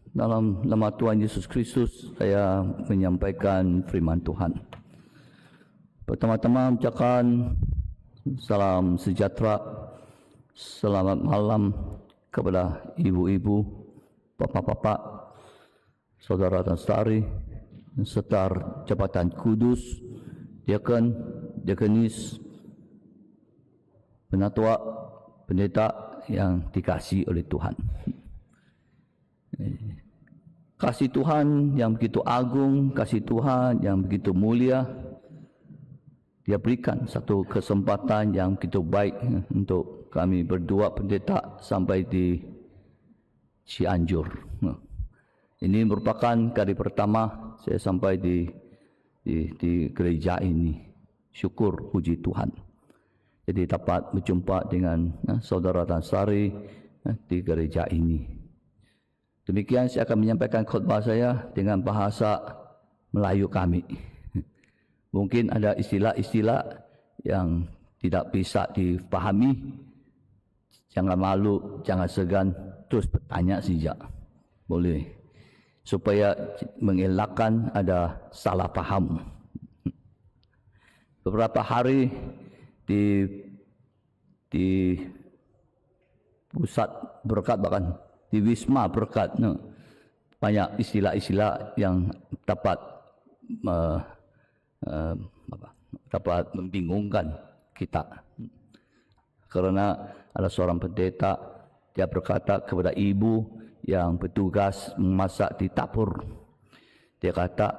Dalam nama Tuhan Yesus Kristus, saya menyampaikan firman Tuhan. Pertama-tama ucapkan salam sejahtera, selamat malam kepada ibu-ibu, bapak-bapak, saudara dan saudari, serta jabatan kudus, diakon, diakonis, penatua, pendeta yang dikasihi oleh Tuhan. Kasih Tuhan yang begitu agung, kasih Tuhan yang begitu mulia, Dia berikan satu kesempatan yang begitu baik untuk kami berdua pendeta sampai di Cianjur. Ini merupakan kali pertama saya sampai di gereja ini. Syukur puji Tuhan. Jadi dapat berjumpa dengan saudara dan saudari di gereja ini. Demikian saya akan menyampaikan khutbah saya dengan bahasa Melayu kami. Mungkin ada istilah-istilah yang tidak bisa dipahami. Jangan malu, jangan segan, terus bertanya saja. Boleh. Supaya mengelakkan ada salah paham. Beberapa hari di pusat berkat bahkan di Wisma Berkat, banyak istilah-istilah yang dapat membingungkan kita. Karena ada seorang pendeta, dia berkata kepada ibu yang bertugas memasak di dapur. Dia kata,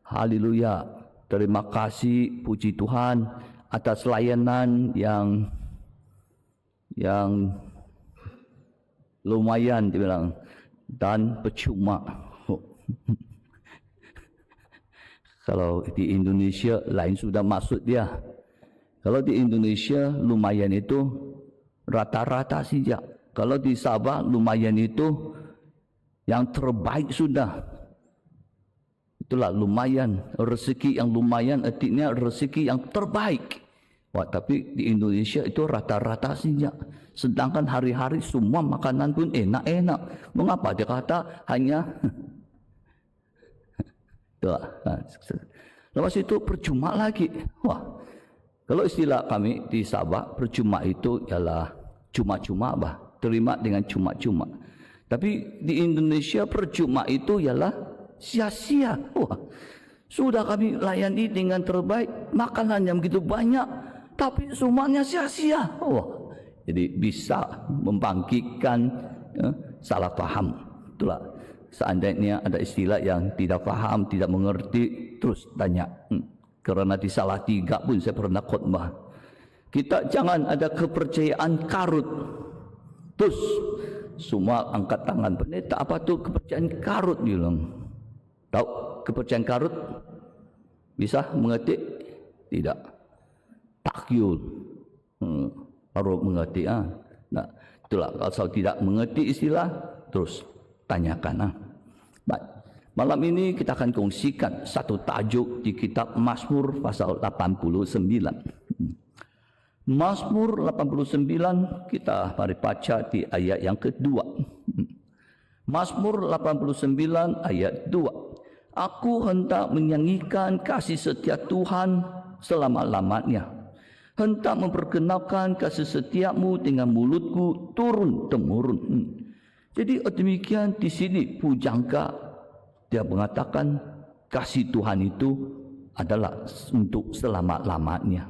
haleluya, terima kasih, puji Tuhan atas layanan yang lumayan, dia bilang, dan percuma. Kalau di Indonesia lain sudah maksud dia. Kalau di Indonesia lumayan itu rata-rata saja. Kalau di Sabah lumayan itu yang terbaik sudah. Itulah lumayan, rezeki yang lumayan artinya rezeki yang terbaik. Wah, tapi di Indonesia itu rata-rata saja. Sedangkan hari-hari semua makanan pun enak-enak. Mengapa dia kata hanya lepas itu percuma lagi. Wah, kalau istilah kami di Sabah, percuma itu ialah cuma-cuma, terima dengan cuma-cuma. Tapi di Indonesia percuma itu ialah sia-sia. Wah, sudah kami layani dengan terbaik, makanan yang begitu banyak, tapi semuanya sia-sia. Wah, jadi bisa membangkitkan salah paham. Itulah, seandainya ada istilah yang tidak paham, tidak mengerti, terus tanya. Karena di Salatiga pun saya pernah khutbah. Kita jangan ada kepercayaan karut. Terus semua angkat tangan, pendeta apa tuh kepercayaan karut, bilang. Tahu kepercayaan karut? Bisa mengerti? Tidak. Takyul. Baru mengerti. Nah, itulah kalau tidak mengerti istilah, terus tanyakan. Baik, malam ini kita akan kongsikan satu tajuk di kitab Mazmur pasal 89. Mazmur 89 kita mari baca di ayat yang kedua. Mazmur 89 ayat 2. Aku hendak menyanyikan kasih setia Tuhan selama-lamanya. Hendak memperkenalkan kasih setiamu dengan mulutku turun-temurun. Jadi demikian di sini pujangga dia mengatakan kasih Tuhan itu adalah untuk selama-lamanya.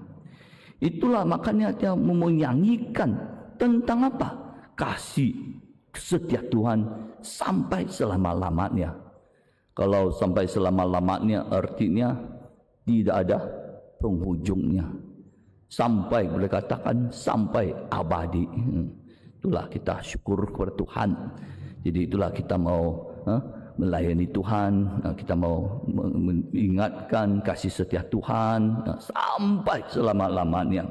Itulah makanya dia menyanyikan tentang apa? Kasih setia Tuhan sampai selama-lamanya. Kalau sampai selama-lamanya artinya tidak ada penghujungnya. Sampai boleh katakan sampai abadi. Itulah kita syukur kepada Tuhan. Jadi itulah kita mau melayani Tuhan, kita mau mengingatkan kasih setia Tuhan sampai selama-lamanya.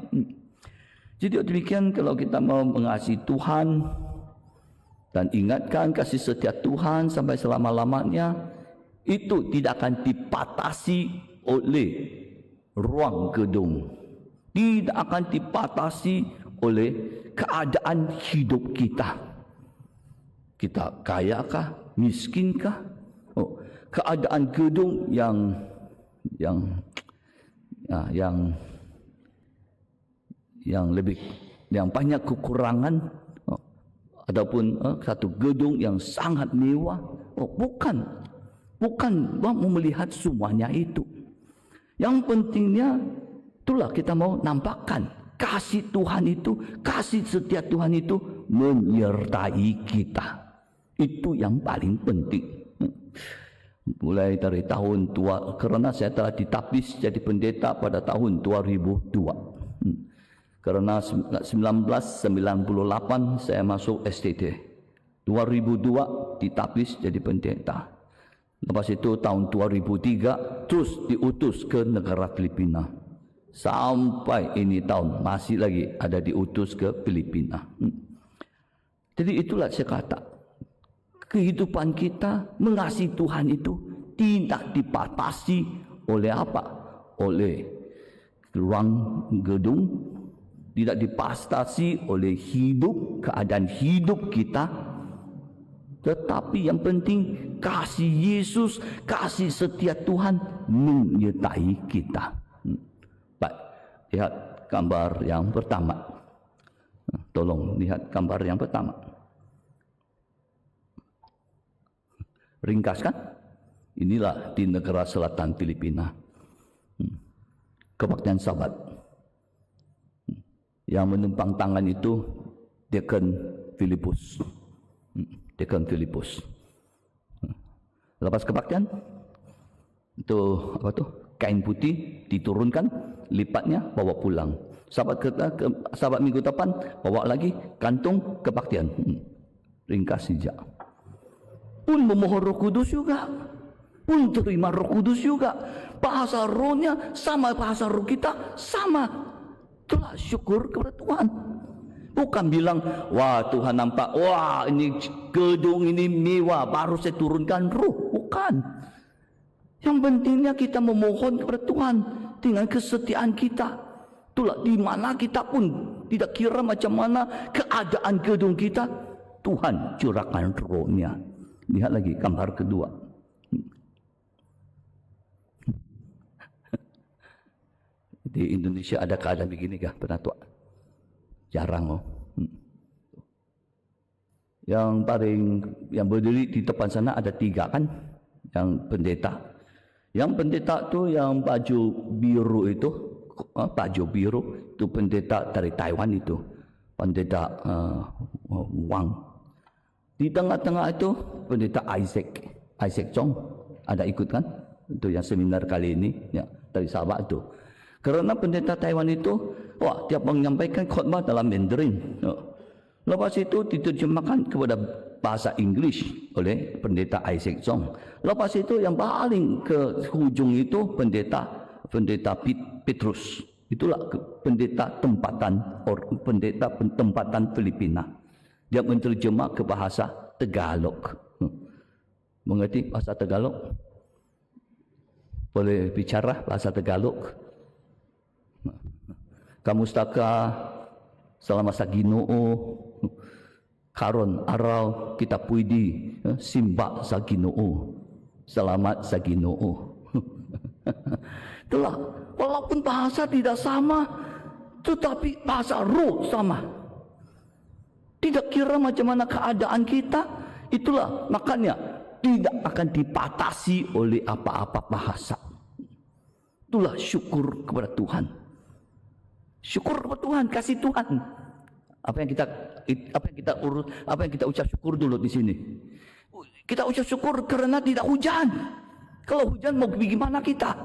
Jadi demikian kalau kita mau mengasihi Tuhan dan ingatkan kasih setia Tuhan sampai selama-lamanya, itu tidak akan dipatasi oleh ruang gedung, tidak akan dipatasi oleh keadaan hidup kita. Kita kaya kah? miskinkah? Oh, keadaan gedung yang lebih, yang banyak kekurangan, ataupun satu gedung yang sangat mewah. Bukan mau melihat semuanya itu. Yang pentingnya itulah kita mau nampakkan kasih Tuhan itu, kasih setia Tuhan itu menyertai kita. Itu yang paling penting. Mulai dari tahun tua, karena saya telah ditapis jadi pendeta pada tahun 2002. Karena 1998 saya masuk STT. 2002 ditapis jadi pendeta. Lepas itu tahun 2003 terus diutus ke negara Filipina. Sampai ini tahun masih lagi ada diutus ke Filipina. Jadi itulah saya kata, kehidupan kita mengasihi Tuhan itu tidak dibatasi oleh apa? Oleh ruang gedung, tidak dibatasi oleh keadaan hidup kita. Tetapi yang penting kasih Yesus, kasih setia Tuhan menyertai kita. Baik, lihat gambar yang pertama. Tolong lihat gambar yang pertama. Ringkas kan? Inilah di negara selatan Filipina. Kebaktian sahabat. Yang menumpang tangan itu Deacon Filipus. Deacon Filipus. Lepas kebaktian itu apa tuh? Kain putih diturunkan, lipatnya bawa pulang. Sahabat minggu depan bawa lagi kantung kebaktian. Ringkas saja. Pun memohon Roh Kudus juga, pun terima Roh Kudus juga. Bahasa rohnya sama, bahasa roh kita sama. Itulah syukur kepada Tuhan. Bukan bilang, wah Tuhan nampak, wah ini gedung ini mewah, baru saya turunkan roh. Bukan. Yang pentingnya kita memohon kepada Tuhan dengan kesetiaan kita. Itulah di mana kita pun tidak kira macam mana keadaan gedung kita, Tuhan curahkan rohnya. Lihat lagi gambar kedua. Di Indonesia ada keadaan begini kah? Pernah tua? Jarang. Yang berdiri di depan sana ada 3 kan? Yang pendeta. Yang pendeta tu yang baju biru itu, itu pendeta dari Taiwan itu. Pendeta Wang. Di tengah-tengah itu pendeta Isaac Chong ada ikut kan? Itu yang seminar kali ini ya, dari sahabat itu. Karena pendeta Taiwan itu tiap menyampaikan khotbah dalam Mandarin. Lepas itu diterjemahkan kepada bahasa Inggris oleh pendeta Isaac Chong. Lepas itu yang paling ke hujung itu pendeta Petrus. Itulah pendeta tempatan Filipina. Dia menterjemah ke bahasa Tagalog. Mengerti bahasa Tagalog? Boleh bicara bahasa Tagalog? Kamustaka selama sa Ginoo, karon araw kita pwede simba sa Ginoo. Salamat sa Ginoo. Itulah, walaupun bahasa tidak sama, tetapi bahasa roh sama. Tidak kira macam mana keadaan kita, itulah makanya tidak akan dibatasi oleh apa-apa bahasa. Itulah syukur kepada Tuhan. Syukur kepada Tuhan, kasih Tuhan. Apa yang kita ucap syukur dulu di sini. Kita ucap syukur karena tidak hujan. Kalau hujan mau bagaimana kita?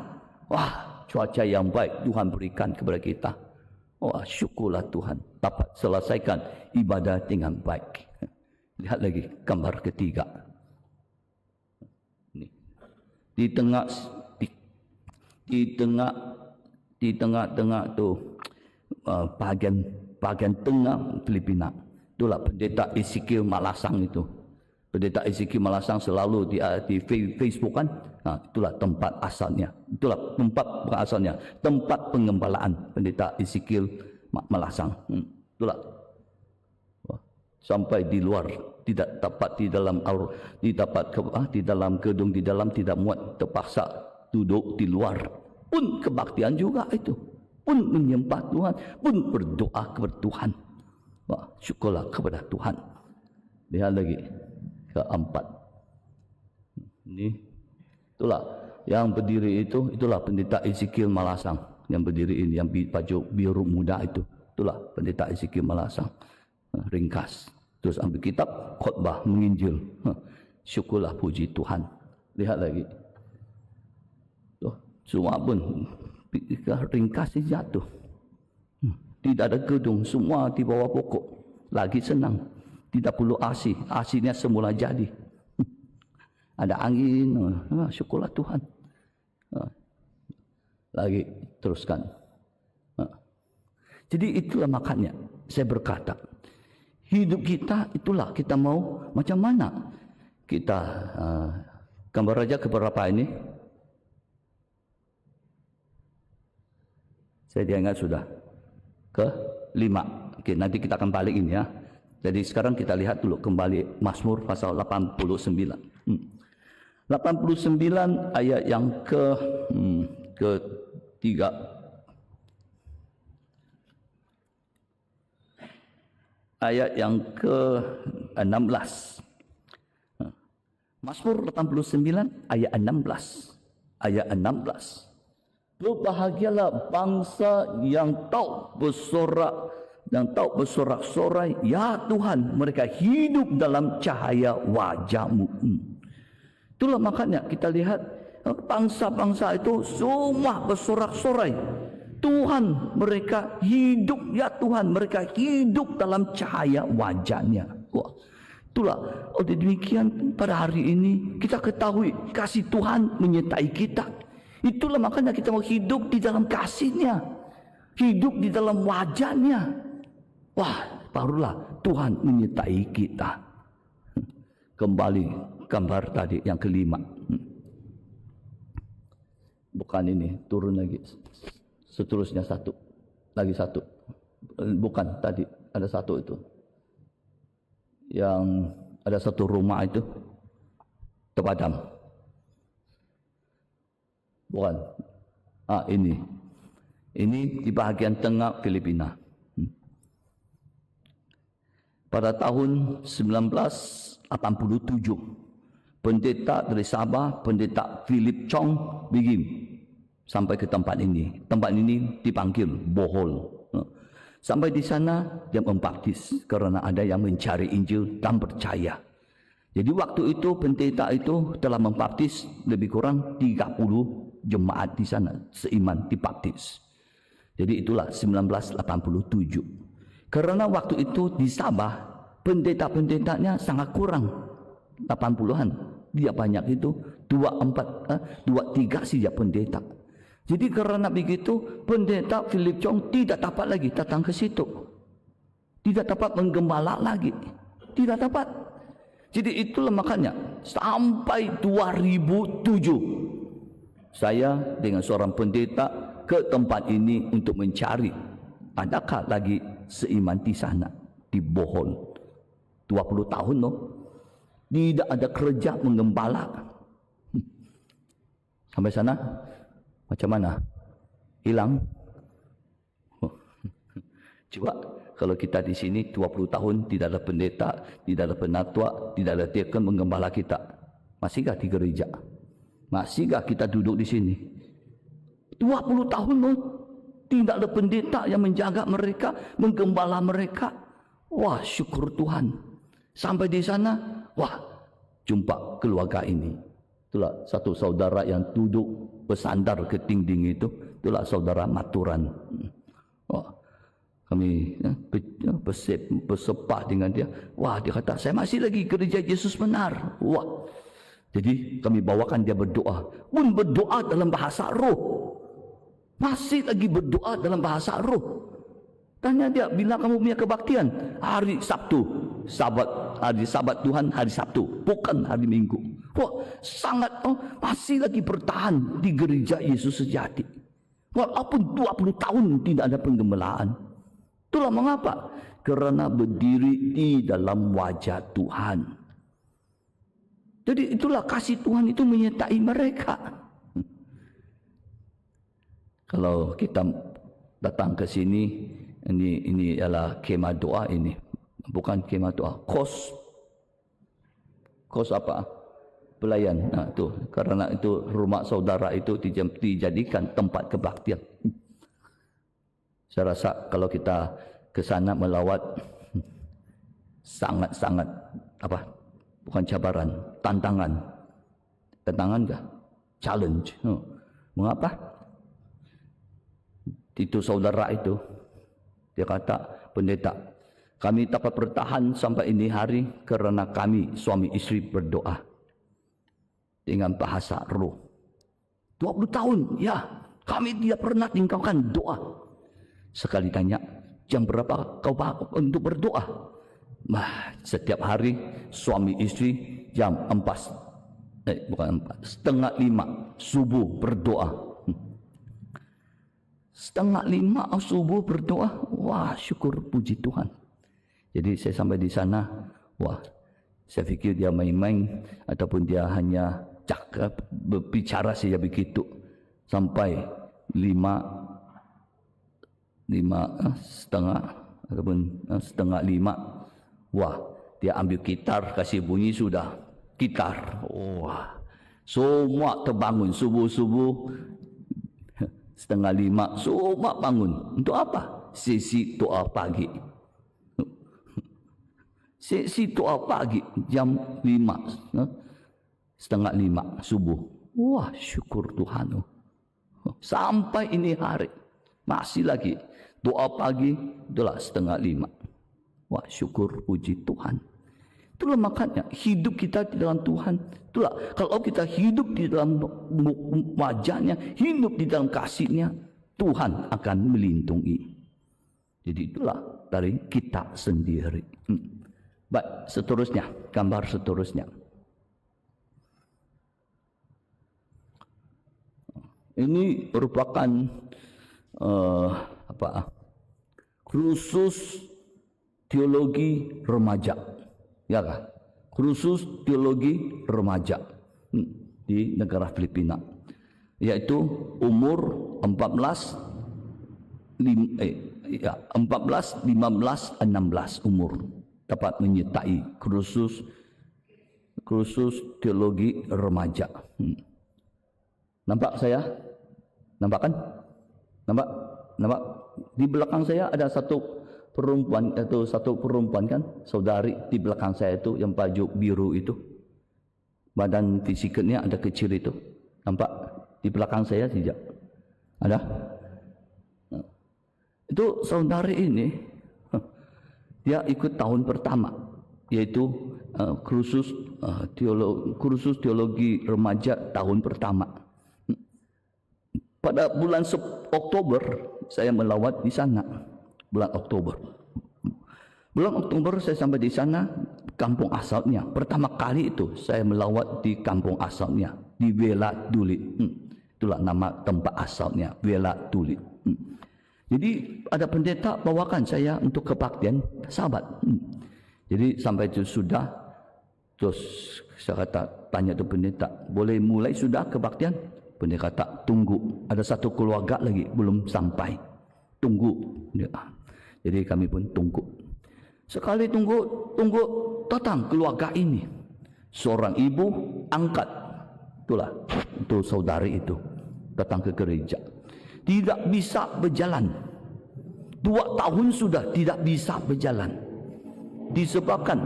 Wah, cuaca yang baik Tuhan berikan kepada kita. Wah, syukurlah Tuhan dapat selesaikan ibadah dengan baik. Lihat lagi gambar ketiga. Ini. Di tengah tuh bagian tengah Filipina. Itulah pendeta Ezekiel Malasang itu. Pendeta Ezekiel Malasang selalu di Facebook kan. Nah, itulah tempat asalnya. Itulah tempat asalnya. Tempat pengembalaan pendeta Ezekiel Malasang. Itulah. Sampai di luar tidak dapat di dalam di dalam gedung di dalam tidak muat, terpaksa duduk di luar. Pun kebaktian juga itu, pun menyembah Tuhan, pun berdoa kepada Tuhan. Wah, syukurlah kepada Tuhan. Lihat lagi keempat. Ini itulah yang berdiri itu, itulah pendeta Ezekiel Malasang yang berdiri ini, yang baju biru muda itu. Itulah pendeta Ezekiel Malasang. Ringkas. Terus ambil kitab khotbah menginjil. Syukurlah, puji Tuhan. Lihat lagi. Tuh, semua pun ringkas jatuh. Tidak ada gedung, semua di bawah pokok. Lagi senang. Tidak perlu AC. AC-nya semula jadi. Ada angin. Syukurlah Tuhan. Lagi teruskan. Jadi itulah makanya saya berkata, hidup kita itulah kita mau macam mana. Kita gambar aja ke berapa ini. Saya diingat sudah ke 5. Oke, nanti kita akan balik ini ya. Jadi sekarang kita lihat dulu kembali Mazmur pasal 89. 89 ayat yang ke-3. Ayat yang ke-16. Mazmur 89 ayat 16. Ayat 16. Berbahagialah bangsa yang tahu bersorak-sorai, ya Tuhan, mereka hidup dalam cahaya wajah-Mu. Itulah makanya kita lihat bangsa-bangsa itu semua bersorak-sorai. Tuhan, mereka hidup, ya Tuhan, mereka hidup dalam cahaya wajah-Nya. Wah, itulah. Oleh demikian pada hari ini kita ketahui kasih Tuhan menyertai kita. Itulah makanya kita mau hidup di dalam kasih-Nya, hidup di dalam wajah-Nya. Wah, barulah Tuhan menyertai kita. Kembali gambar tadi yang ke-5. Bukan ini, turun lagi. Seterusnya satu. Lagi satu. Bukan tadi, ada satu itu. Yang ada satu rumah itu terpadam. Bukan. Ini. Ini di bahagian tengah Filipina. Pada tahun 1987, pendeta dari Sabah, pendeta Philip Chong Bigim, sampai ke tempat ini. Tempat ini dipanggil Bohol. Sampai di sana dia membaptis karena ada yang mencari Injil dan percaya. Jadi waktu itu pendeta itu telah membaptis lebih kurang 30 jemaat di sana seiman dibaptis. Jadi itulah 1987. Karena waktu itu di Sabah pendeta-pendetanya sangat kurang, 80-an. Dia banyak itu 2-3 saja pendeta. Jadi karena begitu pendeta Philip Chong tidak dapat lagi datang ke situ. Tidak dapat menggembala lagi. Tidak dapat. Jadi itulah makanya sampai 2007 saya dengan seorang pendeta ke tempat ini untuk mencari adakah lagi seiman di sana, di Bohol. 20 tahun loh. Tidak ada kerja menggembala. Sampai sana macam mana? Hilang. Coba kalau kita di sini 20 tahun tidak ada pendeta, tidak ada penatua, tidak ada diakon menggembala kita. Masihkah di gereja? Masihkah kita duduk di sini? 20 tahun loh. Tidak ada pendeta yang menjaga mereka, menggembala mereka. Wah, syukur Tuhan. Sampai di sana, wah, jumpa keluarga ini. Itulah satu saudara yang duduk bersandar ke dinding itu. Itulah saudara Maturan. Wah, kami bersepah dengan dia. Wah, dia kata, saya masih lagi gereja Yesus benar. Wah, jadi kami bawakan dia berdoa. Pun berdoa dalam bahasa roh. Masih lagi berdoa dalam bahasa roh. Tanya dia, bila kamu punya kebaktian? Hari Sabtu. Hari Sabat Tuhan, hari Sabtu. Bukan hari Minggu. Wah, sangat masih lagi bertahan di gereja Yesus sejati. Walaupun 20 tahun tidak ada penggembalaan. Itulah mengapa kerana berdiri di dalam wajah Tuhan. Jadi itulah kasih Tuhan itu menyertai mereka. Kalau kita datang ke sini, ini ialah kemah doa ini. Bukan kemah doa, kos apa? Pelayan. Nah, itu karena itu rumah saudara itu dijadikan tempat kebaktian. Saya rasa kalau kita ke sana melawat, sangat-sangat apa? Bukan cabaran, tantangan. Tantangan kah? Challenge. Mengapa? Itu saudara itu, dia kata, pendeta, kami dapat bertahan sampai ini hari kerana kami suami isteri berdoa dengan bahasa roh. 20 tahun, ya, kami tidak pernah tinggalkan doa. Sekali tanya, jam berapa kau untuk berdoa? Setiap hari suami isteri jam 4:30 subuh berdoa. 4:30 subuh berdoa. Wah, syukur puji Tuhan. Jadi saya sampai di sana, wah, saya fikir dia main-main ataupun dia hanya cakap berbicara saja begitu. Sampai 5:30 ataupun 4:30. Wah, dia ambil gitar, kasih bunyi sudah. Gitar. Wah. Semua terbangun subuh-subuh 4:30 semua bangun. Untuk apa? Sesi doa pagi. Sesi doa pagi jam 4:30 subuh. Wah, syukur Tuhan. Sampai ini hari masih lagi doa pagi itulah 4:30. Wah, syukur puji Tuhan. Itulah makanya hidup kita di dalam Tuhan. Itulah kalau kita hidup di dalam wajahnya, hidup di dalam kasihnya, Tuhan akan melindungi. Jadi itulah dari kita sendiri. Baik, seterusnya, gambar seterusnya. Ini merupakan kursus teologi remaja. Ya kan? Kursus teologi remaja di negara Filipina, yaitu umur 14, 15, 16 umur dapat menyertai kursus teologi remaja. Nampak saya? Nampak kan? Nampak? Di belakang saya ada satu perempuan kan, saudari di belakang saya itu yang baju biru itu, badan fisiknya ada kecil itu, nampak di belakang saya tidak ada. Itu saudari ini, dia ikut tahun pertama, yaitu kursus teologi remaja tahun pertama. Pada bulan Oktober saya melawat di sana. Bulan Oktober saya sampai di sana, kampung asalnya. Pertama kali itu saya melawat di kampung asalnya, di Wela Dulit. Itulah nama tempat asalnya, Wela Dulit. Jadi ada pendeta bawakan saya untuk kebaktian sahabat. Jadi sampai itu sudah, terus saya kata, tanya tu pendeta, boleh mulai sudah kebaktian? Pendeta kata, tunggu, ada satu keluarga lagi belum sampai, tunggu. Jadi kami pun tunggu. Sekali tunggu datang keluarga ini. Seorang ibu angkat, itulah itu saudari itu datang ke gereja. Tidak bisa berjalan. 2 tahun sudah tidak bisa berjalan. Disebabkan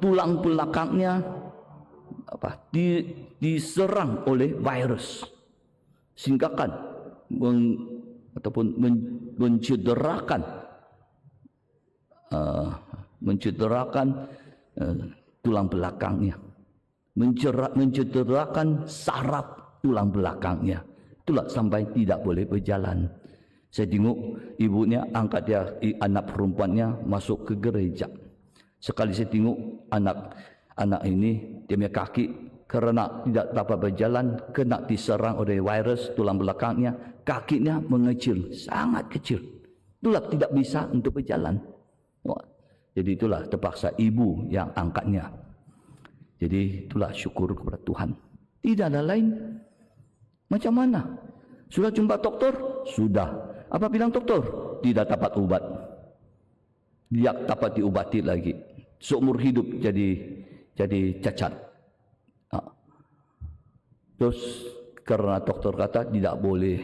tulang belakangnya diserang oleh virus. Sehinggakan mencederakan tulang belakangnya, mencederakan saraf tulang belakangnya. Itulah sampai tidak boleh berjalan. Saya tengok ibunya angkat dia, anak perempuannya masuk ke gereja. Sekali saya tengok anak ini, dia punya kaki kerana tidak dapat berjalan, kena diserang oleh virus tulang belakangnya, kakinya mengecil, sangat kecil. Itulah tidak bisa untuk berjalan. Wah, Jadi itulah terpaksa ibu yang angkatnya. Jadi itulah syukur kepada Tuhan. Tidak ada lain. Macam mana? Sudah jumpa doktor? Sudah. Apa bilang doktor? Tidak dapat ubat. Dia dapat diobati lagi. Seumur hidup jadi cacat. Terus karena doktor kata tidak boleh.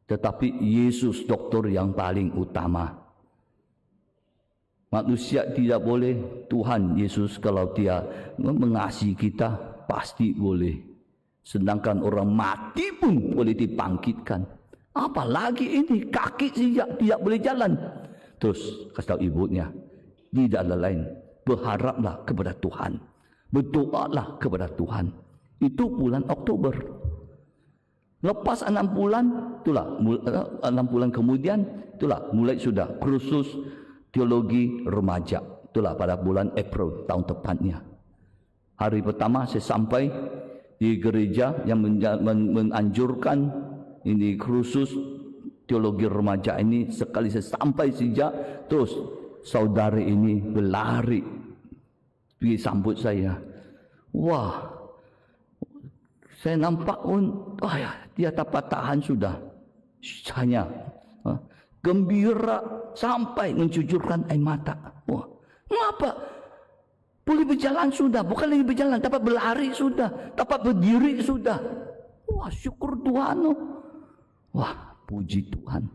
Tetapi Yesus doktor yang paling utama. Manusia tidak boleh, Tuhan Yesus kalau dia mengasihi kita pasti boleh. Sedangkan orang mati pun boleh dibangkitkan. Apalagi ini kaki tidak boleh jalan. Terus kasih tahu ibunya, tidak ada lain. Berharaplah kepada Tuhan. Berdoalah kepada Tuhan. Itu bulan Oktober. Lepas 6 bulan, itulah 6 bulan kemudian, itulah mulai sudah kursus teologi remaja. Itulah pada bulan April tahun tepatnya. Hari pertama saya sampai di gereja yang menganjurkan ini kursus teologi remaja ini. Sekali saya sampai saja, terus saudari ini berlari pergi sambut saya. Wah, saya nampak pun, dia dapat tahan sudah. Hanya gembira sampai mencucurkan air mata. Wah, mengapa? Boleh berjalan sudah, bukan lagi berjalan, dapat berlari sudah, dapat berdiri sudah. Wah, syukur Tuhan. Wah, puji Tuhan.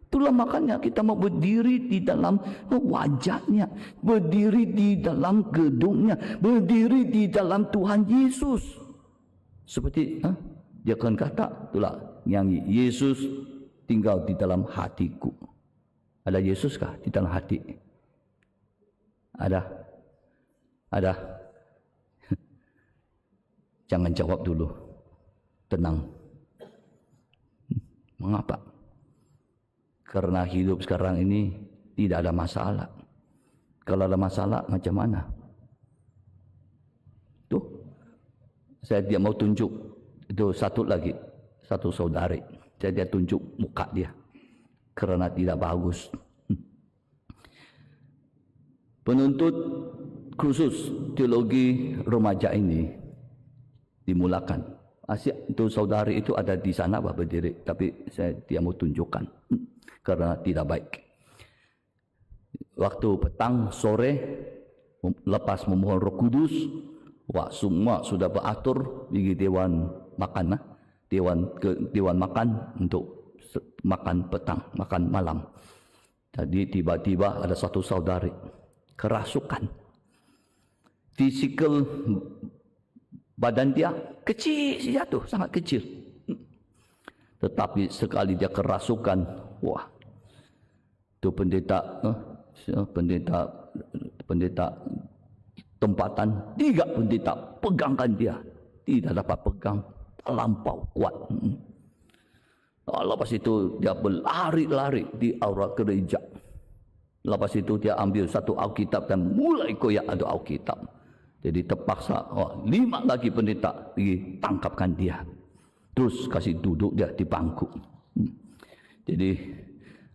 Itulah makanya kita mau berdiri di dalam wajahnya, berdiri di dalam gedungnya, berdiri di dalam Tuhan Yesus. Seperti dia akan kata, itulah nyanyi, Yesus tinggal di dalam hatiku. Ada Yesus kah di dalam hati? Ada? Ada? Jangan jawab dulu. Tenang. Mengapa? Karena hidup sekarang ini tidak ada masalah. Kalau ada masalah macam mana? Tuh, saya dia mau tunjuk. Itu satu lagi, satu saudari. Saya dia tunjuk muka dia. Karena tidak bagus. Penuntut khusus teologi remaja ini dimulakan. Asyik itu saudari itu ada di sana berdiri, tapi dia mau tunjukkan karena tidak baik. Waktu petang sore lepas memohon Roh Kudus, semua sudah beratur pergi dewan makan, dewan makan untuk makan petang, makan malam. Jadi tiba-tiba ada satu saudari kerasukan. Fisikal badan dia kecil saja tuh, sangat kecil. Tetapi sekali dia kerasukan, wah, itu pendeta tempatan, 3 pendeta pegangkan dia, tidak dapat pegang, terlampau kuat. Lepas itu dia berlari-lari di aula gereja. Lepas itu dia ambil satu Alkitab dan mulai koyak ada Alkitab. Jadi terpaksa 5 lagi pendeta pergi tangkapkan dia. Terus kasih duduk dia di bangku. Jadi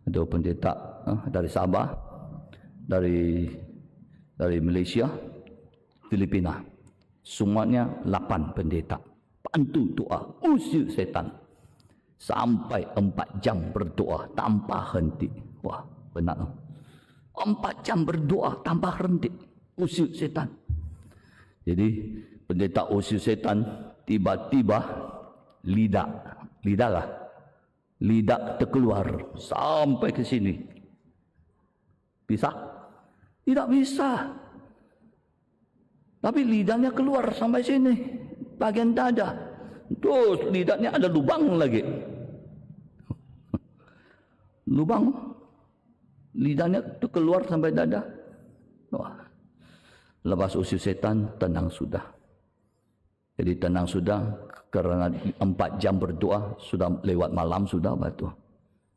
ada pendeta dari Sabah, dari Malaysia, Filipina. Semuanya 8 pendeta. Bantu doa, usir setan. Sampai 4 jam berdoa tanpa henti. Wah, benar. 4 jam berdoa tanpa henti. Usir setan. Jadi pendeta usir setan, tiba-tiba lidah terkeluar sampai ke sini. Bisa? Tidak bisa. Tapi lidahnya keluar sampai sini, bagian dada. Terus lidahnya ada lubang lagi. Lubang. Lidahnya itu keluar sampai dada. Wah. Lepas usir setan, tenang sudah. Jadi tenang sudah karena 4 jam berdoa, sudah lewat malam sudah batu.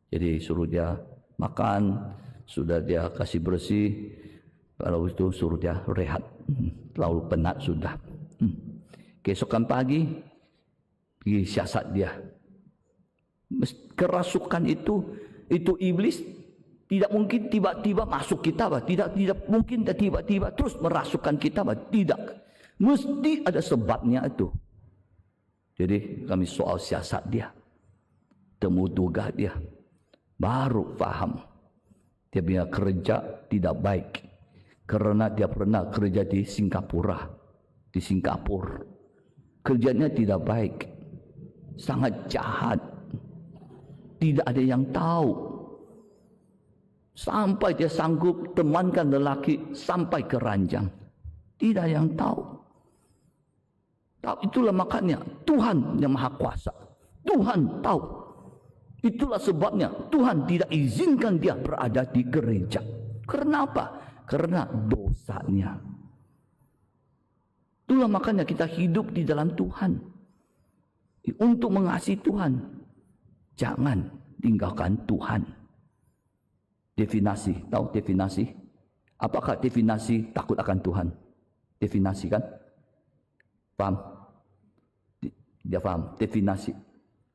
Jadi suruh dia makan, sudah dia kasih bersih. Kalau itu suruh dia rehat. Terlalu penat sudah. Keesokan pagi pergi siasat dia. Kerasukan itu iblis Tidak mungkin tiba-tiba masuk kita, bah. Tidak mungkin tiba-tiba terus merasukkan kita, bah. Tidak. Mesti ada sebabnya itu. Jadi kami soal siasat dia, temu tugas dia, baru faham dia punya kerja tidak baik karena dia pernah kerja di Singapura. Kerjanya tidak baik, sangat jahat, tidak ada yang tahu, sampai dia sanggup temankan lelaki sampai ke ranjang, tidak ada yang tahu. Itulah makanya Tuhan yang Maha Kuasa, Tuhan tahu. Itulah sebabnya Tuhan tidak izinkan dia berada di gereja. Kenapa? Karena dosanya. Itulah makanya kita hidup di dalam Tuhan. Untuk mengasihi Tuhan, jangan tinggalkan Tuhan. Definisi, tahu definisi? Apakah definisi takut akan Tuhan? Definisi kan? Paham? Dia paham definisi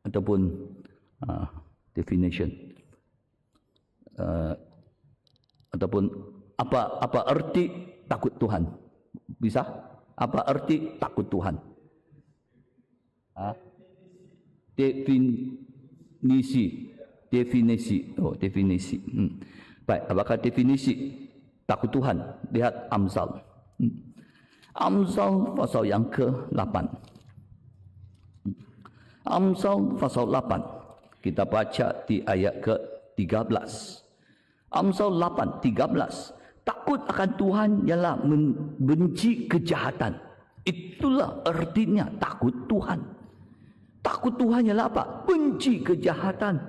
ataupun definition, ataupun apa arti takut Tuhan? Bisa? Apa arti takut Tuhan? Definisi. Oh, definisi. Baik, apakah definisi takut Tuhan? Lihat Amsal. Amsal pasal yang ke-8. Amsal pasal 8. Kita baca di ayat ke-13. Amsal 8:13. Takut akan Tuhan ialah membenci kejahatan. Itulah artinya takut Tuhan. Takut Tuhan ialah apa? Benci kejahatan.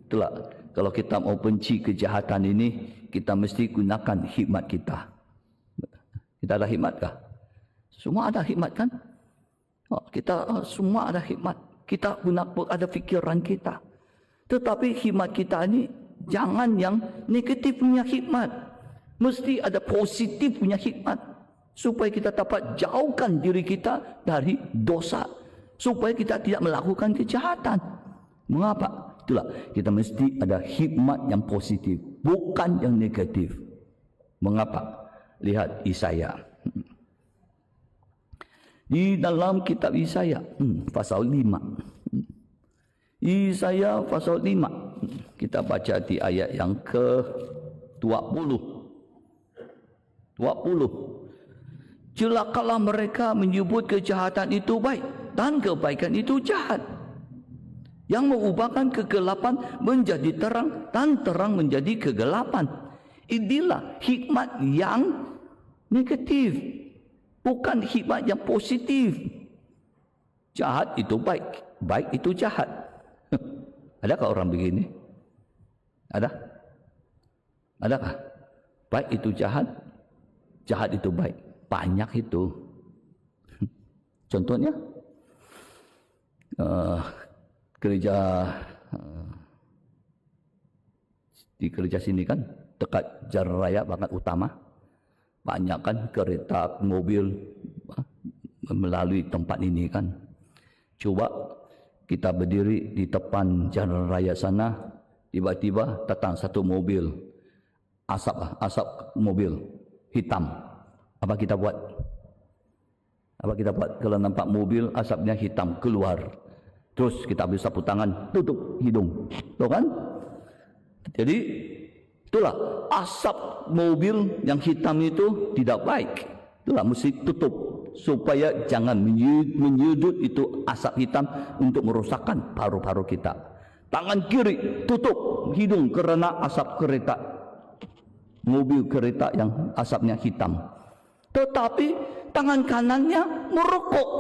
Itulah, kalau kita mau benci kejahatan ini, kita mesti gunakan hikmat kita. Kita ada hikmat kah? Semua ada hikmat kan? Kita semua ada hikmat. Kita gunakan ada fikiran kita. Tetapi hikmat kita ini jangan yang negatif punya hikmat. Mesti ada positif punya hikmat. Supaya kita dapat jauhkan diri kita dari dosa. Supaya kita tidak melakukan kejahatan. Mengapa? Itulah, kita mesti ada hikmat yang positif. Bukan yang negatif. Mengapa? Lihat Yesaya. Di dalam kitab Yesaya pasal 5. Yesaya pasal 5. Kita baca di ayat yang ke-20. 20. Celakalah mereka menyebut kejahatan itu baik dan kebaikan itu jahat. Yang mengubahkan kegelapan menjadi terang dan terang menjadi kegelapan. Inilah hikmat yang negatif, bukan hikmat yang positif. Jahat itu baik, baik itu jahat. Adakah orang begini? Ada? Adakah? Baik itu jahat, jahat itu baik. Banyak itu. Contohnya, gereja di gereja sini kan dekat jalan raya banget utama, banyak kan kereta mobil melalui tempat ini kan. Coba kita berdiri di depan jalan raya sana, tiba-tiba datang satu mobil, asap mobil hitam. Apa kita buat? Apa kita buat kalau nampak mobil asapnya hitam keluar? Terus kita ambil sapu tangan, tutup hidung. Tahu kan? Jadi itulah asap mobil yang hitam itu tidak baik. Itulah mesti tutup supaya jangan menyudut itu asap hitam untuk merosakkan paru-paru kita. Tangan kiri tutup hidung kerana asap kereta, mobil kereta yang asapnya hitam. Tetapi tangan kanannya merokok.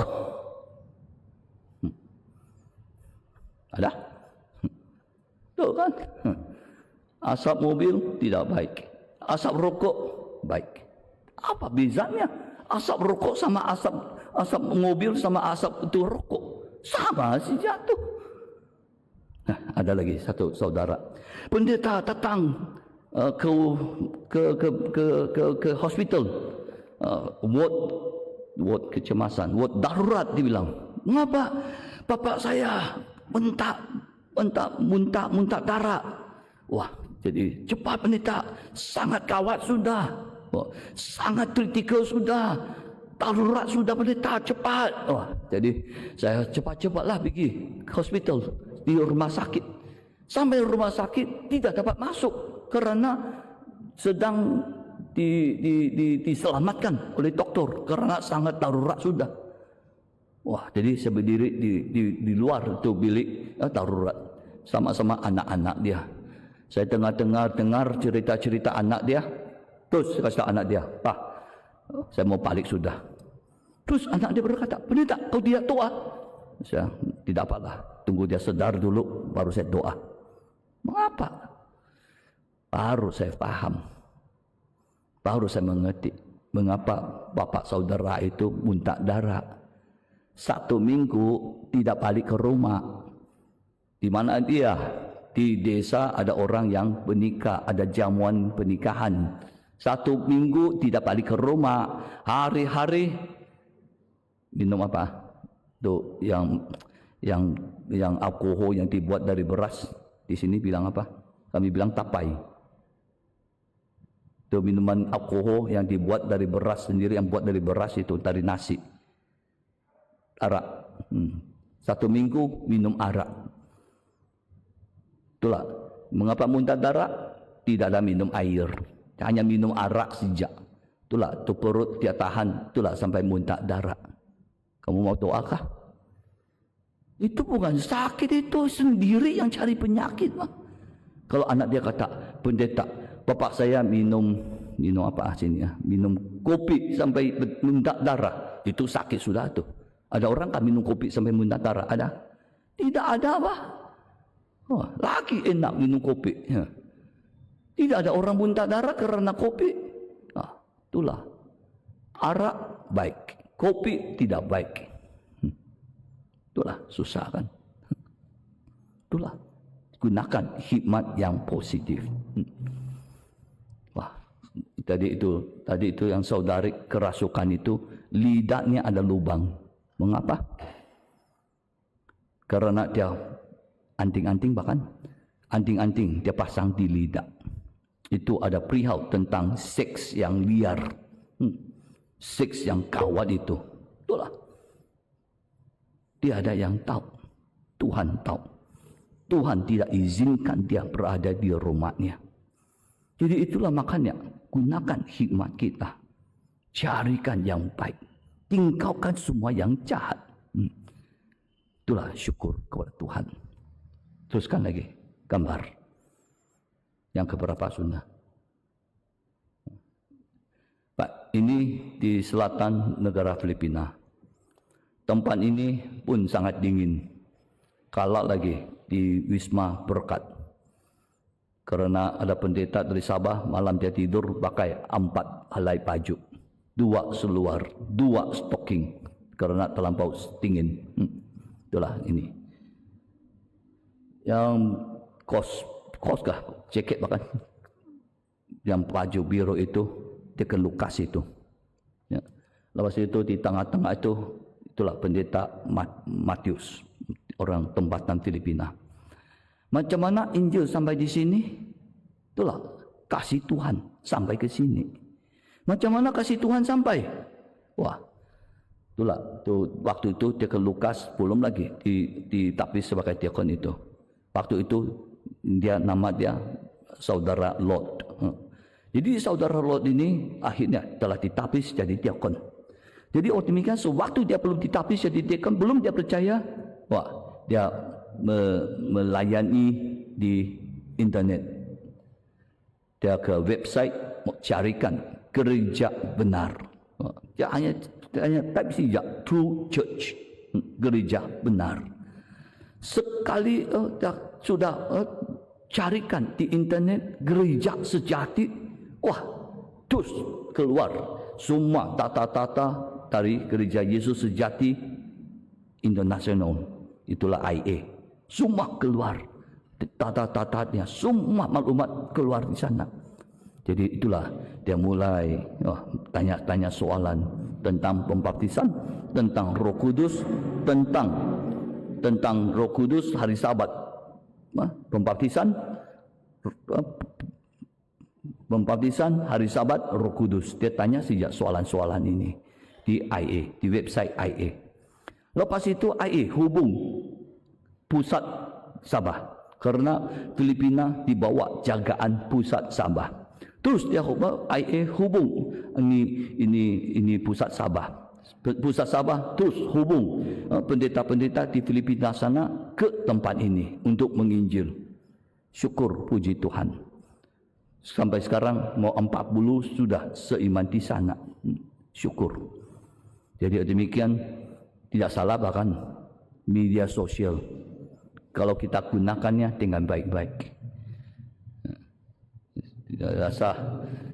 Ada? Tuh kan? Asap mobil tidak baik. Asap rokok baik. Apa bezanya? Asap rokok sama asap mobil sama asap itu rokok. Sama sih jatuh. Nah, ada lagi satu saudara. Pendeta datang ke hospital. Ward kecemasan, ward darurat dibilang. Mengapa bapak saya bentak muntah darah. Wah, jadi cepat pendeta, sangat gawat sudah. Wah, sangat kritikal sudah. Darurat sudah pendeta, cepat. Wah, jadi saya cepat-cepatlah pergi ke hospital, di rumah sakit. Sampai rumah sakit tidak dapat masuk karena sedang diselamatkan oleh doktor karena sangat darurat sudah. Wah, jadi saya berdiri di luar itu bilik darurat sama-sama anak-anak dia. Saya dengar cerita-cerita anak dia. Terus saya kasih tahu anak dia, "Pak, saya mau balik sudah." Terus anak dia berkata, "Pendeta, kau tidak doa?" Saya, "Tidak apalah, tunggu dia sedar dulu baru saya doa." Mengapa? Baru saya paham. Baru saya mengerti mengapa bapak saudara itu muntah darah. 1 minggu tidak balik ke rumah. Di mana dia? Di desa ada orang yang bernikah, ada jamuan pernikahan. 1 minggu tidak balik ke rumah. Hari-hari minum apa? Tuh yang alkohol yang dibuat dari beras. Di sini bilang apa? Kami bilang tapai. Itu minuman alkohol yang dibuat dari beras sendiri, yang buat dari beras itu, dari nasi. Arak. 1 minggu minum arak. Itulah mengapa muntah darah. Tidak ada minum air, hanya minum arak sejak. Itulah tu perut dia tahan. Itulah sampai muntah darah. Kamu mau doakah? Itu bukan sakit, itu sendiri yang cari penyakit. Kalau anak dia kata, "Pendeta, bapak saya minum apa sini ya? Minum kopi sampai muntah darah." Itu sakit sudah tuh. Ada orang kan minum kopi sampai muntah darah? Ada? Tidak ada, Pak. Oh, lagi enak minum kopi. Ya. Tidak ada orang muntah darah karena kopi. Nah, itulah. Arak baik, kopi tidak baik. Itulah susah kan. Itulah. Gunakan hikmat yang positif. Wah, tadi itu yang saudari kerasukan itu, lidahnya ada lubang. Mengapa? Karena dia anting-anting, bahkan anting-anting dia pasang di lidah. Itu ada perihal tentang seks yang liar. Seks yang kawat itu. Itulah. Tiada yang tahu. Tuhan tahu. Tuhan tidak izinkan dia berada di rumahnya. Jadi itulah makanya gunakan hikmat kita. Carikan yang baik. Tinggalkan semua yang jahat. Itulah syukur kepada Tuhan. Teruskan lagi gambar. Yang keberapa sunnah? Pak, ini di selatan negara Filipina. Tempat ini pun sangat dingin. Kalah lagi di Wisma Berkat. Karena ada pendeta dari Sabah, malam dia tidur pakai 4 helai baju. 2 seluar, 2 stocking. Karena terlampau dingin. Itulah ini. Yang kos kah? Jaket bahkan. Yang baju biru itu, dia kelukas itu. Ya. Lepas itu di tengah-tengah itu, itulah pendeta Matius, orang tempatan Filipina. Macam mana Injil sampai di sini? Itulah kasih Tuhan sampai ke sini. Macam mana kasih Tuhan sampai? Wah, itulah waktu itu dia ke Lukas, belum lagi ditapis sebagai diakon itu. Waktu itu nama dia saudara Lot. Jadi saudara Lot ini akhirnya telah ditapis jadi diakon. Jadi demikian sewaktu dia belum ditapis jadi diakon, belum dia percaya, wah, dia melayani di internet. Dia ke website carikan gereja benar. Dia hanya type saja True Church, gereja benar. Sekali sudah carikan di internet gereja sejati, wah, terus keluar semua tata-tata dari gereja Yesus Sejati Internasional, itulah IA. Semua keluar tata-tatanya, semua maklumat keluar di sana. Jadi itulah dia mulai tanya-tanya soalan tentang pembaptisan, tentang Roh Kudus, tentang Roh Kudus hari Sabat. pembaptisan hari Sabat Roh Kudus. Dia tanya sejak soalan-soalan ini di IA, di website IA. Lepas itu IA hubung pusat Sabah karena Filipina dibawa jagaan pusat Sabah. Terus dia IA hubung ini pusat Sabah. Pusat Sabah terus hubung pendeta-pendeta di Filipina sana ke tempat ini untuk menginjil. Syukur puji Tuhan. Sampai sekarang mau 40 sudah seiman di sana. Syukur. Jadi demikian tidak salah bahkan media sosial kalau kita gunakannya dengan baik-baik. Tidak rasa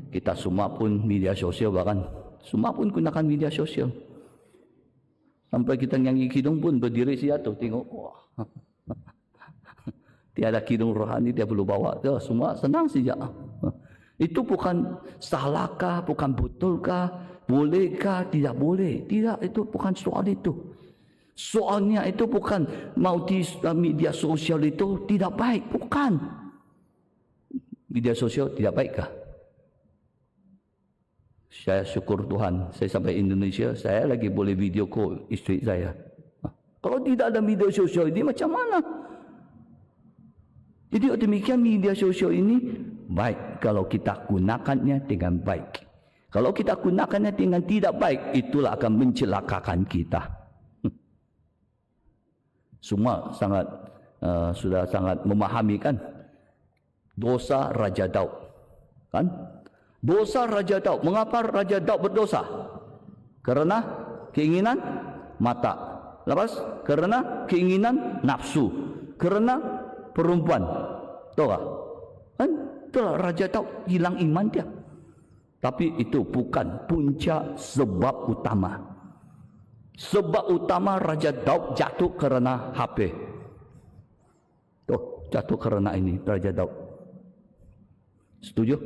kita semua pun media sosial, bahkan semua pun gunakan media sosial. Sampai kita nyanyi kidung pun berdiri siatu tengok. Wah. Tiada kidung rohani dia perlu bawa. Semua senang saja. Itu bukan salahkah, bukan betulkah, bolehkah, tidak boleh. Tidak, itu bukan soal itu. Soalnya itu bukan mau di media sosial itu tidak baik, bukan. Media sosial tidak baikkah? Saya syukur Tuhan, saya sampai Indonesia, saya lagi boleh video call isteri saya. Kalau tidak ada media sosial ini macam mana? Jadi demikian media sosial ini baik kalau kita gunakannya dengan baik. Kalau kita gunakannya dengan tidak baik, itulah akan mencelakakan kita. Semua sangat sudah sangat memahami kan dosa Raja Daud, kan? Dosa Raja Daud. Mengapa Raja Daud berdosa? Karena keinginan mata. Lepas karena keinginan nafsu. Karena perempuan. Tahu tak? Kan? Itulah Raja Daud hilang iman dia. Tapi itu bukan puncak sebab utama. Sebab utama Raja Daud jatuh karena HP. Tuh, jatuh karena ini Raja Daud. Setuju?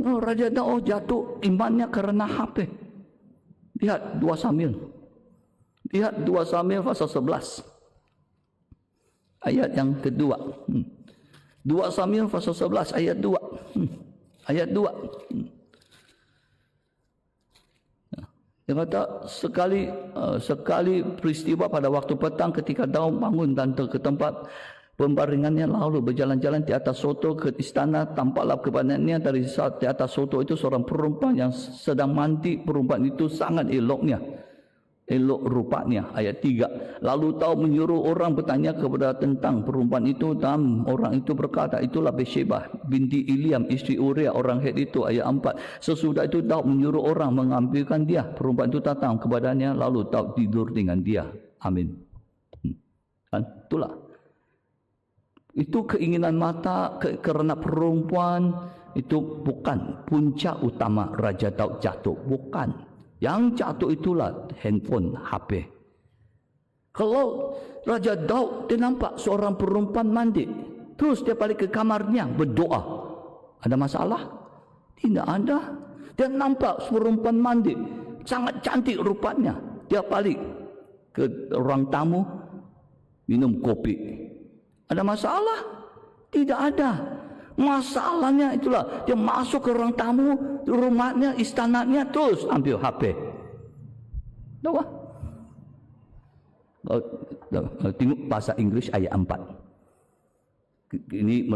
Oh, Raja Daud jatuh imannya karena HP. Lihat 2 Samuel. Lihat 2 Samuel pasal 11. Ayat yang kedua. 2 Samuel pasal 11 ayat 2. Ayat 2. Dia kata sekali peristiwa pada waktu petang ketika Daud bangun dan ke tempat pembaringannya lalu berjalan-jalan di atas soto ke istana, tampaklah kepadanya dari di atas soto itu seorang perempuan yang sedang mandi. Perempuan itu sangat elok rupanya. Ayat 3. Lalu Daud menyuruh orang bertanya kepada tentang perempuan itu, dan orang itu berkata, itulah Bathsheba binti Eliam isteri Uriah orang Het itu. Ayat 4. Sesudah itu Daud menyuruh orang mengambilkan dia. Perempuan itu datang kepadanya, lalu Daud tidur dengan dia. Amin. Kan? Itulah. Itu keinginan mata kerana perempuan itu bukan puncak utama Raja Daud jatuh. Bukan. Yang jatuh itulah handphone, HP. Kalau Raja Daud dia nampak seorang perempuan mandi, terus dia balik ke kamarnya berdoa, ada masalah? Tidak ada. Dia nampak perempuan mandi, sangat cantik rupanya. Dia balik ke ruang tamu, minum kopi. Ada masalah? Tidak ada. Masalahnya itulah dia masuk ke ruang tamu, rumahnya, istananya, terus ambil HP. Tahu tak? Tengok bahasa Inggris ayat 4. Ini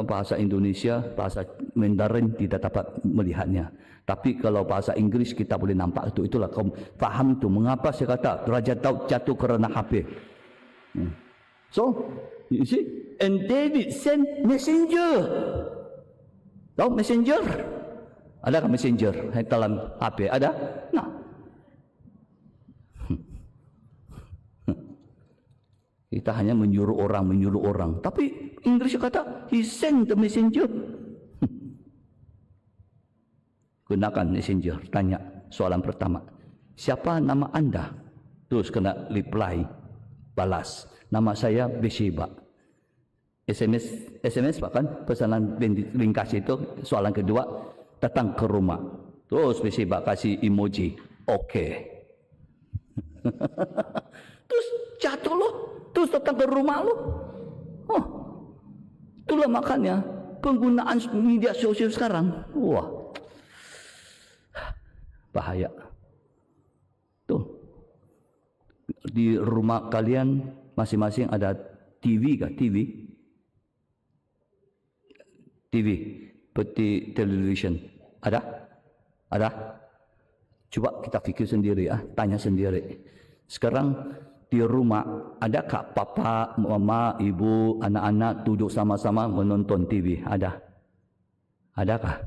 bahasa Indonesia, bahasa Mandarin tidak dapat melihatnya. Tapi kalau bahasa Inggris kita boleh nampak itu. Itulah kau faham tu mengapa saya kata Raja Daud jatuh kerana HP. So, you see, and David sent messenger. Tahu messenger? Adakah messenger dalam HP? Ada? Nah. Kita hanya menyuruh orang. Tapi Inggris kata, he sent the messenger. Gunakan messenger. Tanya soalan pertama. Siapa nama anda? Terus kena reply. Balas. Nama saya Bathsheba. SMS bahkan pesanan ringkas itu. Soalan kedua, datang ke rumah. Terus Bathsheba kasih emoji. Okey. Terus jatuh lo, terus datang ke rumah lo. Oh, itulah makanya penggunaan media sosial sekarang. Wah, bahaya. Tuh, di rumah kalian masing-masing ada TV kah? TV, peti television. Ada? Coba kita pikir sendiri ya, tanya sendiri. Sekarang di rumah, adakah papa, mama, ibu, anak-anak duduk sama-sama menonton TV? Adakah?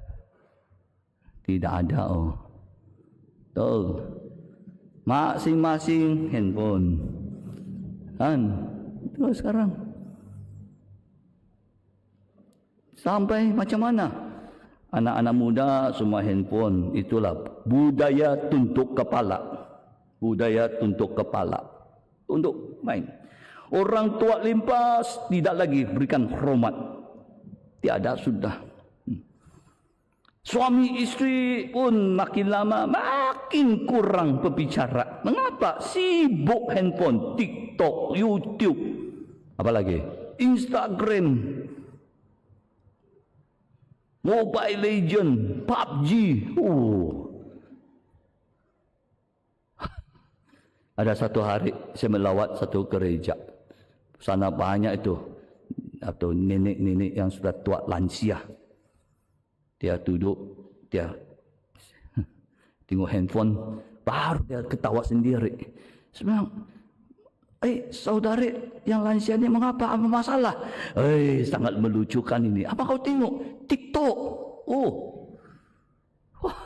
Tidak ada. Oh, betul. Masing-masing handphone. Kan? Itu sekarang. Sampai macam mana? Anak-anak muda semua handphone. Itulah budaya tuntut kepala. Untuk main. Orang tua limpas tidak lagi berikan hormat. Tiada sudah. Suami istri pun makin lama makin kurang berbicara. Mengapa? Sibuk handphone, TikTok, YouTube, apalagi Instagram, Mobile Legend, PUBG. Ada satu hari saya melawat satu gereja. Sana banyak itu atau nenek-nenek yang sudah tua lansia. Dia duduk, dia tengok handphone, baru dia ketawa sendiri. Sebenarnya, saudara yang lansia ini mengapa? Apa masalah? Sangat melucukan ini. Apa kau tengok? TikTok. Wah,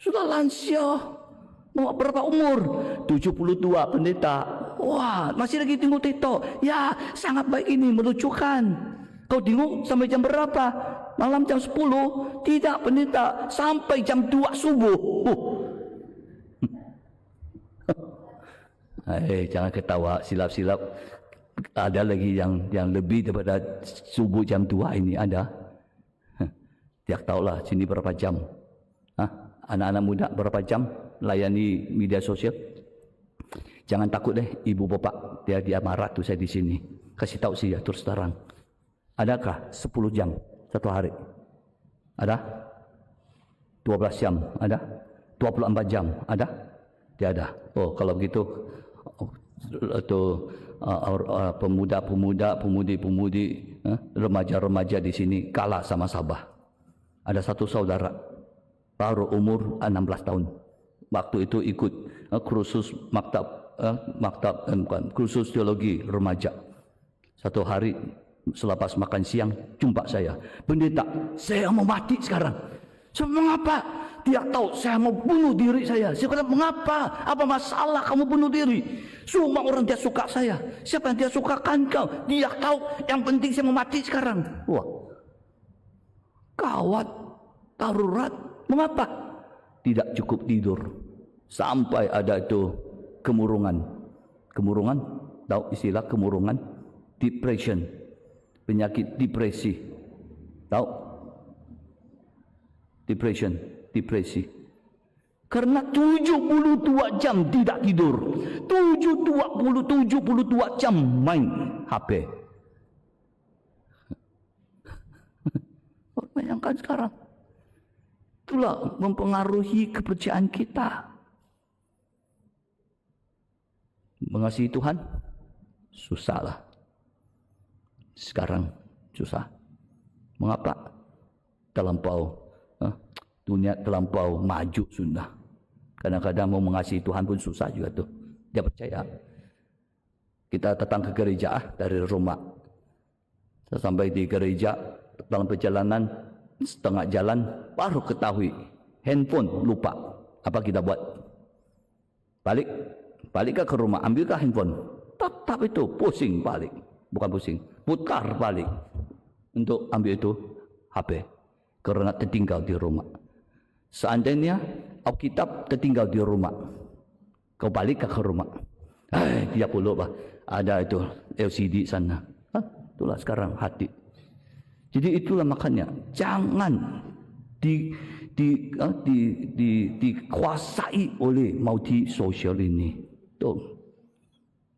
sudah lansia. Mau berapa umur? 72 pendeta. Wah, masih lagi tengok TikTok. Ya, sangat baik ini, melucukan. Kau tengok sampai jam berapa? Malam jam 10? Tidak pendeta, sampai jam 2 subuh. Jangan ketawa, silap-silap. Ada lagi yang lebih daripada subuh jam 2 ini ada. Tiap tahulah sini berapa jam. Anak-anak muda berapa jam layani media sosial. Jangan takut deh ibu bapak, dia marah tuh saya di sini. Kasih tahu sih ya terus terang. Adakah 10 jam satu hari? Ada? 12 jam? Ada? 24 jam? Ada? Tiada. Oh, kalau begitu atau pemuda-pemuda, pemudi-pemudi, remaja-remaja di sini kalah sama Sabah. Ada satu saudara baru umur 16 tahun. Waktu itu ikut kursus kursus teologi remaja. Satu hari selepas makan siang jumpa saya, pendeta, saya mau mati sekarang. Saya, mengapa? Dia tahu saya mau bunuh diri saya. Saya kata, mengapa? Apa masalah kamu bunuh diri? Semua orang dia suka saya. Siapa yang dia sukakan kau? Dia tahu yang penting saya mau mati sekarang. Wah, gawat, darurat. Mengapa? Tidak cukup tidur. Sampai ada itu kemurungan. Kemurungan, tahu istilah kemurungan? Depression. Penyakit depresi. Tahu? Depresi. Karena 72 jam tidak tidur. 72 jam main HP. Bayangkan sekarang. Itulah mempengaruhi kepercayaan kita. Mengasihi Tuhan susahlah. Sekarang susah. Mengapa? Dunia terlampau maju sudah. Kadang-kadang mau mengasihi Tuhan pun susah juga tuh. Dia percaya. Kita datang ke gereja dari rumah. Saya sampai di gereja dalam perjalanan setengah jalan baru ketahui handphone lupa. Apa kita buat? Balik ke rumah, ambilkah handphone? Tetap itu pusing balik. Bukan pusing, putar balik untuk ambil itu HP karena tertinggal di rumah. Seandainya Alkitab tertinggal di rumah, kau balik ke rumah, dia puluh ada itu LCD sana. Itulah sekarang hati. Jadi itulah makanya jangan dikuasai oleh multi sosial ini. Tuh,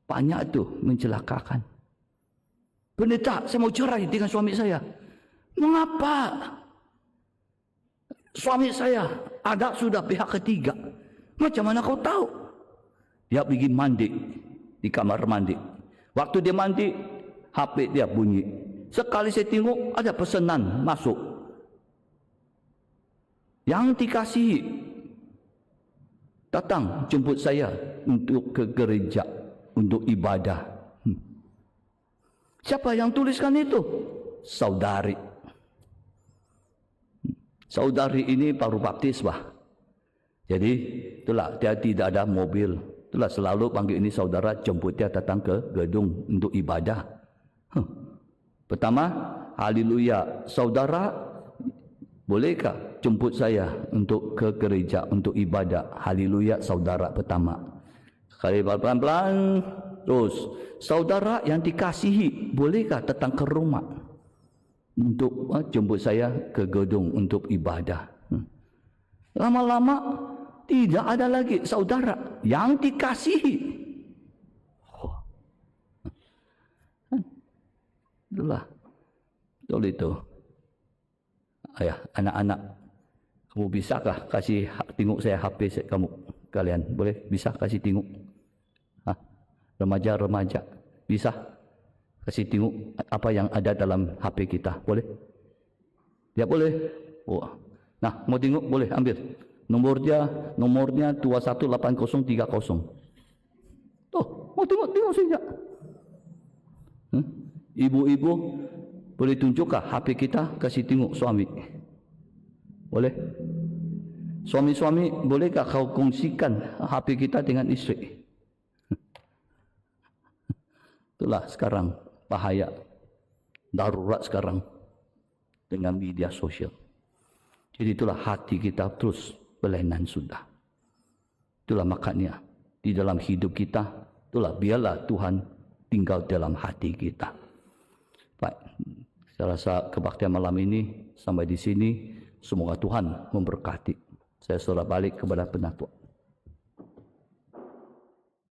banyak tuh mencelakakan. Pendeta, saya mau cerai dengan suami saya. Mengapa? Suami saya ada sudah pihak ketiga. Macam mana kau tahu? Dia pergi mandi di kamar mandi. Waktu dia mandi, HP dia bunyi. Sekali saya tengok, ada pesanan masuk. Yang dikasihi datang jemput saya untuk ke gereja, untuk ibadah. Siapa yang tuliskan itu? Saudari. Saudari ini baru baptis, bah. Jadi itulah dia tidak ada mobil. Itulah selalu panggil ini saudara, jemput dia datang ke gedung untuk ibadah. Pertama, haleluya. Saudara, bolehkah jemput saya untuk ke gereja untuk ibadah? Haleluya, saudara pertama. Sekali pelan-pelan, terus saudara yang dikasihi, bolehkah datang ke rumah untuk jemput saya ke gedung untuk ibadah? Lama-lama tidak ada lagi saudara yang dikasihi. Itulah, betul itu. Ayah, anak-anak, kamu bisakah kasih tengok saya HP kamu kalian? Boleh? Bisa kasih tengok? Remaja-remaja, bisa kasih tengok apa yang ada dalam HP kita? Boleh? Ya boleh. Oh. Nah, mau tengok boleh ambil. Nomornya 218030. Tuh, mau tengok saja. Ibu-ibu boleh tunjukkah HP kita, kasih tengok suami? Boleh? Suami-suami, bolehkah kau kongsikan HP kita dengan istri? Itulah sekarang bahaya, darurat sekarang dengan media sosial. Jadi itulah hati kita terus berlainan sudah. Itulah makanya di dalam hidup kita, itulah biarlah Tuhan tinggal dalam hati kita. Baik, saya rasa kebaktian malam ini sampai di sini. Semoga Tuhan memberkati. Saya sudah balik kepada penatua.